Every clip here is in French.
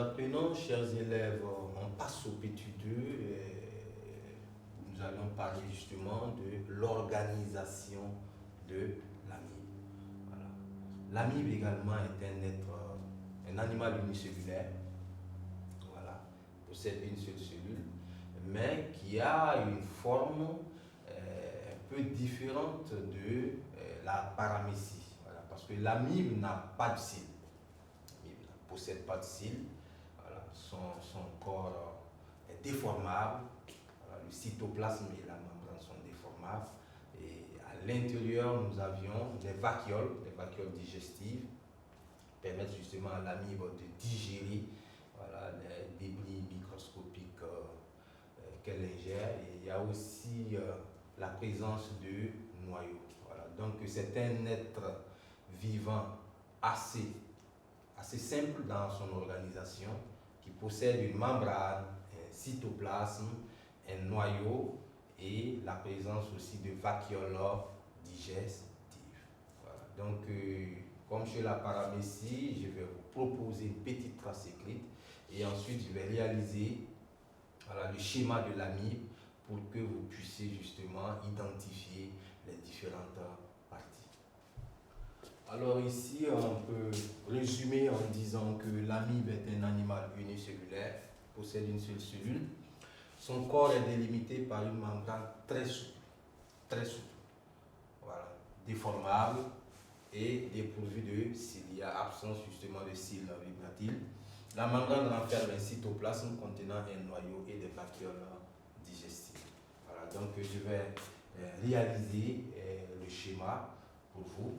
apprenants, chers élèves, on passe au petit 2. Nous allons parler justement de l'organisation de l'amibe. Voilà. L'amibe également est un être, un animal unicellulaire. Voilà, possède une seule cellule, mais qui a une forme un peu différente de la paramécie. Voilà, parce que l'amibe n'a pas de cils. L'amibe ne possède pas de cils. Voilà, son corps est déformable. Voilà, le cytoplasme et la membrane sont déformables. Et à l'intérieur, nous avions des vacuoles digestives, qui permettent justement à l'amibe de digérer, voilà, les débris microscopiques qu'elle ingère. Et il y a aussi la présence de noyaux. Voilà. Donc c'est un être vivant assez simple dans son organisation, qui possède une membrane, un cytoplasme, un noyau et la présence aussi de vacuoles digestives. Voilà. Donc, comme chez la paramécie, je vais vous proposer une petite trace écrite et ensuite je vais réaliser, voilà, le schéma de l'amibe pour que vous puissiez justement identifier les différentes parties. Alors ici, on peut résumer en disant que l'amibe est un animal unicellulaire, possède une seule cellule. Son corps est délimité par une membrane très souple, voilà, déformable et dépourvue de cils. Il y a absence justement de cils vibratiles. La membrane renferme un cytoplasme contenant un noyau et des vacuoles digestives. Voilà, donc je vais réaliser le schéma pour vous.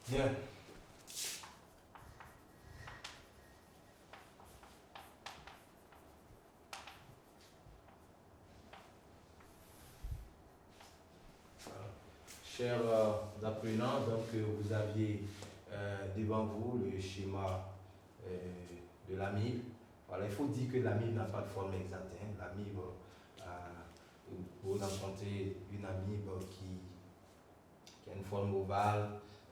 Bien. Chers apprenants, donc vous aviez devant vous le schéma de l'amibe. Voilà, il faut dire que l'amibe n'a pas de forme exacte. Hein. L'amibe, vous rencontrez une amibe qui a une forme ovale,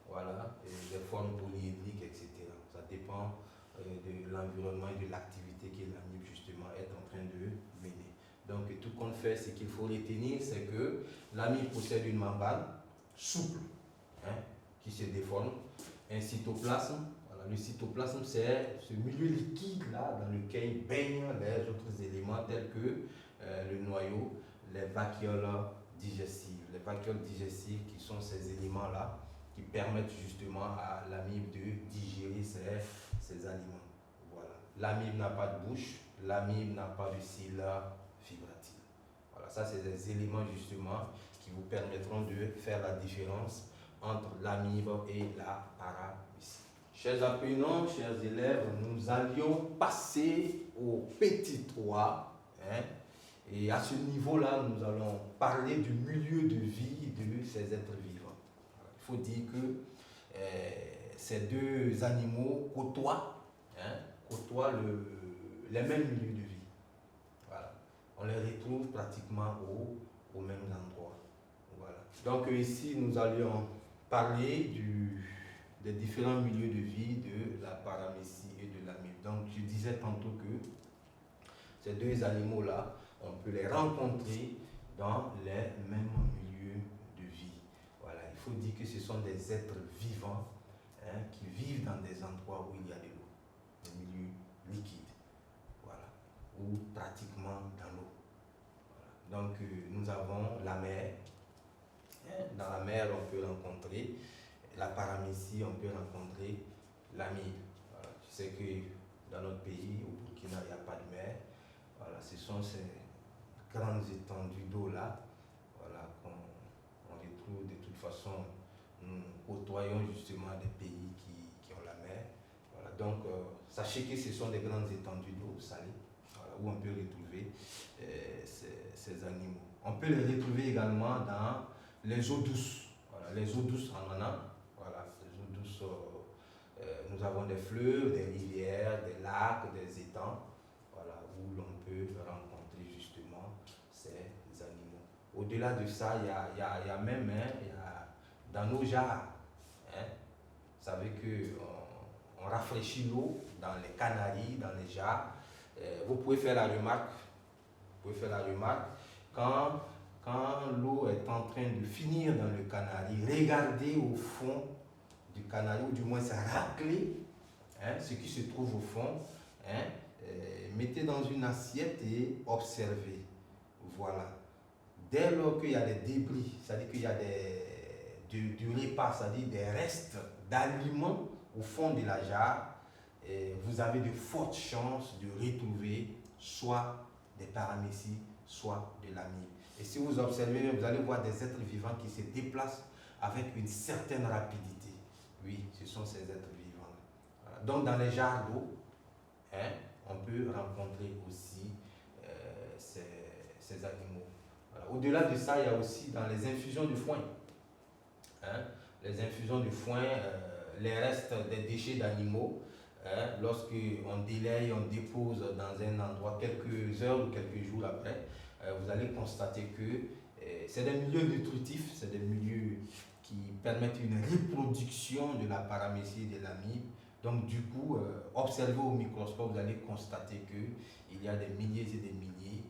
voilà, et des formes polyédriques, etc. Ça dépend de l'environnement et de l'activité que l'amibe justement est en train de mener. Donc tout compte fait, ce qu'il faut retenir, c'est que l'amibe possède une membrane souple, hein, qui se déforme, un cytoplasme. Voilà, le cytoplasme, c'est ce milieu liquide là dans lequel baignent les autres éléments tels que le noyau, les vacuoles digestives. Les vacuoles digestives qui sont ces éléments là qui permettent justement à l'amibe de digérer ces aliments. Voilà. L'amibe n'a pas de bouche, l'amibe n'a pas de cils vibratiles. Voilà, ça c'est des éléments justement qui vous permettront de faire la différence entre l'amibe et la paramécie. Chers apprenants, chers élèves, nous allions passer au petit 3. Hein, et à ce niveau-là, nous allons parler du milieu de vie de ces êtres vivants. Il faut dire que ces deux animaux côtoient les mêmes milieux de vie. on les retrouve pratiquement au même endroit. Voilà. Donc ici, nous allions parler des différents milieux de vie de la paramécie et de l'amibe. Donc je disais tantôt que ces deux animaux-là, on peut les rencontrer dans les mêmes milieux de vie. Voilà, il faut dire que ce sont des êtres vivants qui vivent dans des endroits où il y a de l'eau, des milieux liquides, voilà, ou pratiquement dans l'eau. Voilà. Donc nous avons la mer. Dans la mer, on peut rencontrer la paramécie, on peut rencontrer l'amibe. Voilà. Tu sais que dans notre pays, au Burkina, il n'y a pas de mer. Voilà, ce sont ces grandes étendues d'eau-là, voilà, qu'on retrouve de toute façon. Nous côtoyons justement des pays qui ont la mer. Voilà, donc, sachez que ce sont des grandes étendues d'eau salée, voilà, où on peut retrouver ces animaux. On peut les retrouver également dans les eaux douces. Voilà, les eaux douces, on en a. Voilà, les eaux douces, nous avons des fleuves, des rivières, des lacs, des étangs, voilà, où l'on peut rencontrer justement ces animaux. Au-delà de ça, il y a même, dans nos jarres, vous savez qu'on rafraîchit l'eau dans les canaries, dans les jarres. Vous pouvez faire la remarque, quand l'eau est en train de finir dans le canari, regardez au fond du canari, ou du moins ça racler ce qui se trouve au fond. Mettez dans une assiette et observez. Voilà. Dès lors qu'il y a des débris, c'est-à-dire qu'il y a du repas, c'est-à-dire des restes d'aliments au fond de la jarre, vous avez de fortes chances de retrouver soit des paramécies, soit de l'amibe. Et si vous observez, vous allez voir des êtres vivants qui se déplacent avec une certaine rapidité. Oui, ce sont ces êtres vivants. Voilà. Donc dans les jarres d'eau, on peut rencontrer aussi ces animaux. Voilà. Au-delà de ça, il y a aussi dans les infusions de foin. Les infusions de foin, les restes des déchets d'animaux, lorsqu'on délaye, on dépose dans un endroit quelques heures ou quelques jours après, vous allez constater que c'est des milieux nutritifs, c'est des milieux qui permettent une reproduction de la paramécie et de l'amibe. Donc du coup, observez au microscope, vous allez constater qu'il y a des milliers et des milliers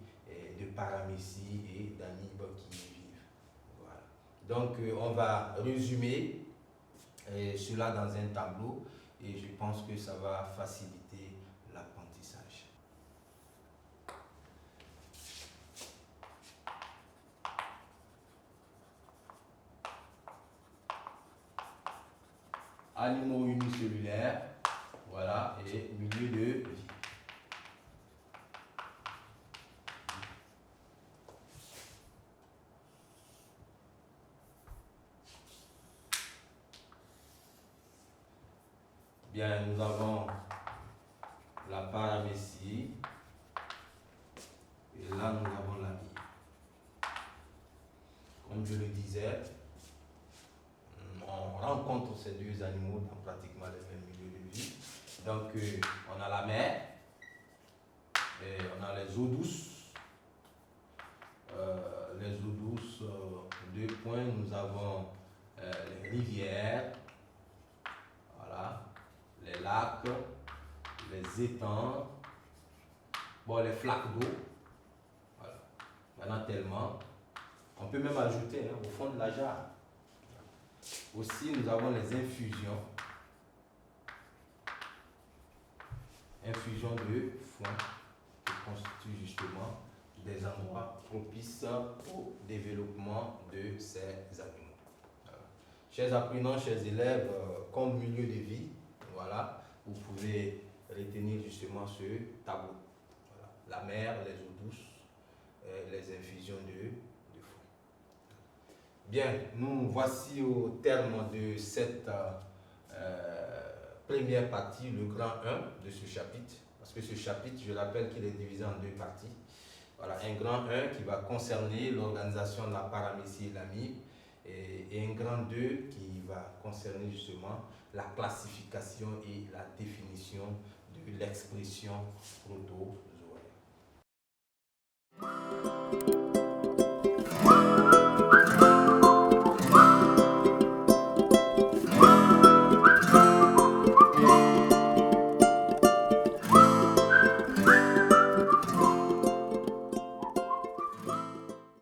de paramécies et d'amibes qui y vivent. Voilà. Donc on va résumer cela dans un tableau et je pense que ça va faciliter l'apprentissage. Animaux unicellulaires, voilà, et milieu de vie. Bien, nous avons la paramécie et là nous avons l'amibe. Comme je le disais, on rencontre ces deux animaux dans pratiquement les mêmes milieux de vie. Donc on a la mer, et on a les eaux douces. Les eaux douces, deux points, nous avons les rivières, voilà, les lacs, les étangs, bon, les flaques d'eau. Voilà. Maintenant tellement, on peut même ajouter au fond de la jarre. Aussi, nous avons les infusions. Infusions de foin qui constituent justement des endroits propices au développement de ces animaux. Voilà. Chers apprenants, chers élèves, comme milieu de vie, voilà, vous pouvez retenir justement ce tableau. Voilà. La mer, les eaux douces, les infusions de foin. Bien, nous voici au terme de cette première partie, le grand 1 de ce chapitre, parce que ce chapitre, je rappelle qu'il est divisé en deux parties. Voilà, un grand 1 qui va concerner l'organisation de la paramécie et l'amibe, et un grand 2 qui va concerner justement la classification et la définition de l'expression proto